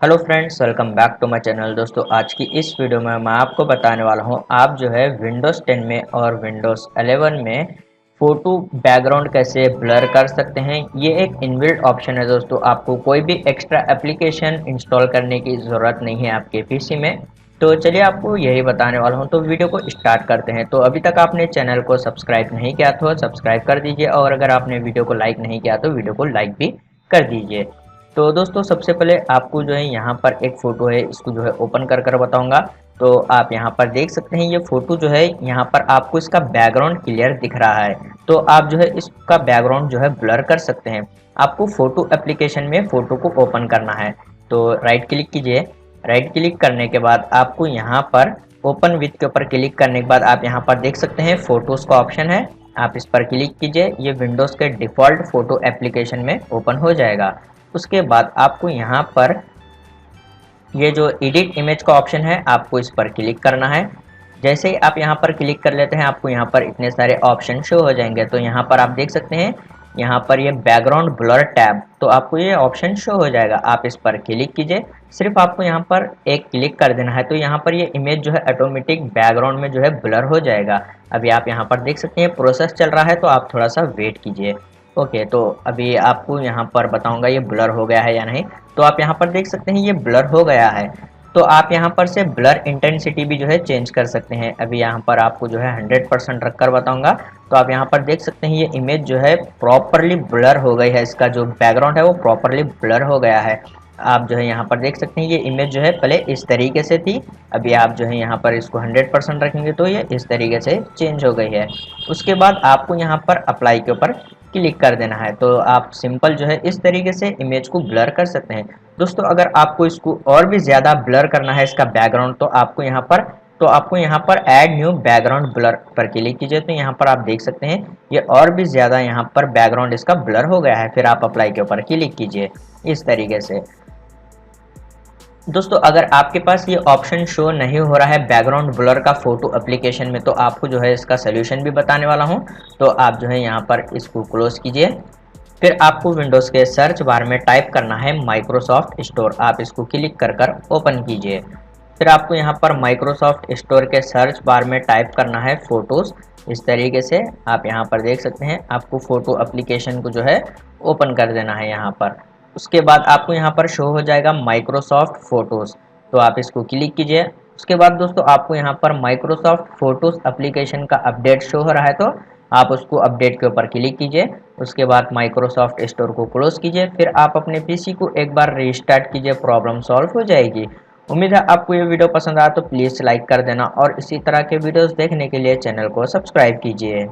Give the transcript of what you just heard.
Hello friends, welcome back to my channel. दोस्तों, आज की इस वीडियो में मैं आपको बताने वाला हूं आप जो है विंडोज़ 10 में और विंडोज़ 11 में फ़ोटो बैकग्राउंड कैसे ब्लर कर सकते हैं। ये एक इनबिल्ट ऑप्शन है दोस्तों, आपको कोई भी एक्स्ट्रा एप्लीकेशन इंस्टॉल करने की ज़रूरत नहीं है आपके पीसी में। तो चलिए आपको यही बताने वाला हूं, तो वीडियो को स्टार्ट करते हैं। तो अभी तक आपने चैनल को सब्सक्राइब नहीं किया तो सब्सक्राइब कर दीजिए, और अगर आपने वीडियो को लाइक नहीं किया तो वीडियो को लाइक भी कर दीजिए। तो दोस्तों, सबसे पहले आपको जो है यहाँ पर एक फ़ोटो है, इसको जो है ओपन कर बताऊंगा। तो आप यहाँ पर देख सकते हैं, ये फ़ोटो जो है यहाँ पर आपको इसका बैकग्राउंड क्लियर दिख रहा है। तो आप जो है इसका बैकग्राउंड जो है ब्लर कर सकते हैं। आपको फ़ोटो एप्लीकेशन में फ़ोटो को ओपन करना है। तो राइट क्लिक कीजिए। राइट क्लिक करने के बाद आपको यहाँ पर ओपन विथ के ऊपर क्लिक करने के बाद आप यहाँ पर देख सकते हैं फ़ोटोज़ का ऑप्शन है। आप इस पर क्लिक कीजिए, ये विंडोज़ के डिफ़ॉल्ट फ़ोटो एप्लीकेशन में ओपन हो जाएगा। उसके बाद आपको यहाँ पर ये जो एडिट इमेज का ऑप्शन है, आपको इस पर क्लिक करना है। जैसे ही आप यहाँ पर क्लिक कर लेते हैं, आपको यहाँ पर इतने सारे ऑप्शन शो हो जाएंगे। तो यहाँ पर आप देख सकते हैं, यहाँ पर ये बैकग्राउंड ब्लर टैब, तो आपको ये ऑप्शन शो हो जाएगा। आप इस पर क्लिक कीजिए, सिर्फ आपको यहाँ पर एक क्लिक कर देना है। तो यहाँ पर ये इमेज जो है ऑटोमेटिक बैकग्राउंड में जो है ब्लर हो जाएगा। अभी आप यहाँ पर देख सकते हैं प्रोसेस चल रहा है, तो आप थोड़ा सा वेट कीजिए। ओके, तो अभी आपको यहाँ पर बताऊंगा ये ब्लर हो गया है या नहीं। तो आप यहाँ पर देख सकते हैं ये ब्लर हो गया है। तो आप यहाँ पर से ब्लर इंटेंसिटी भी जो है चेंज कर सकते हैं। अभी यहाँ पर आपको जो है 100% रख कर बताऊंगा। तो आप यहाँ पर देख सकते हैं ये इमेज जो है प्रॉपरली ब्लर हो गई है, इसका जो बैकग्राउंड है वो प्रॉपरली ब्लर हो गया है। आप जो है यहाँ पर देख सकते हैं ये इमेज जो है पहले इस तरीके से थी, अभी आप जो है यहाँ पर इसको 100% रखेंगे तो ये इस तरीके से चेंज हो गई है। उसके बाद आपको यहाँ पर अप्लाई के ऊपर क्लिक कर देना है। तो आप सिंपल जो है इस तरीके से इमेज को ब्लर कर सकते हैं। दोस्तों, अगर आपको इसको और भी ज़्यादा ब्लर करना है इसका बैकग्राउंड, तो आपको यहाँ पर ऐड न्यू बैकग्राउंड ब्लर पर क्लिक कीजिए। तो यहाँ पर आप देख सकते हैं ये और भी ज़्यादा यहाँ पर बैकग्राउंड इसका ब्लर हो गया है। फिर आप अप्लाई के ऊपर क्लिक कीजिए इस तरीके से। दोस्तों, अगर आपके पास ये ऑप्शन शो नहीं हो रहा है बैकग्राउंड ब्लर का फ़ोटो एप्लीकेशन में, तो आपको जो है इसका सोल्यूशन भी बताने वाला हूँ। तो आप जो है यहाँ पर इसको क्लोज कीजिए। फिर आपको विंडोज़ के सर्च बार में टाइप करना है माइक्रोसॉफ्ट स्टोर। आप इसको क्लिक कर ओपन कीजिए। फिर आपको यहाँ पर माइक्रोसॉफ्ट स्टोर के सर्च बार में टाइप करना है फ़ोटोज़। इस तरीके से आप यहाँ पर देख सकते हैं, आपको फ़ोटो एप्लीकेशन को जो है ओपन कर देना है यहाँ पर। उसके बाद आपको यहाँ पर शो हो जाएगा माइक्रोसॉफ्ट फ़ोटोज़। तो आप इसको क्लिक कीजिए। उसके बाद दोस्तों आपको यहाँ पर माइक्रोसॉफ्ट फ़ोटोज़ एप्लीकेशन का अपडेट शो हो रहा है, तो आप उसको अपडेट के ऊपर क्लिक कीजिए। उसके बाद माइक्रोसॉफ्ट स्टोर को क्लोज कीजिए। फिर आप अपने पीसी को एक बार रीस्टार्ट कीजिए, प्रॉब्लम सॉल्व हो जाएगी। उम्मीद है आपको ये वीडियो पसंद आया तो प्लीज़ लाइक कर देना, और इसी तरह के वीडियोस देखने के लिए चैनल को सब्सक्राइब कीजिए।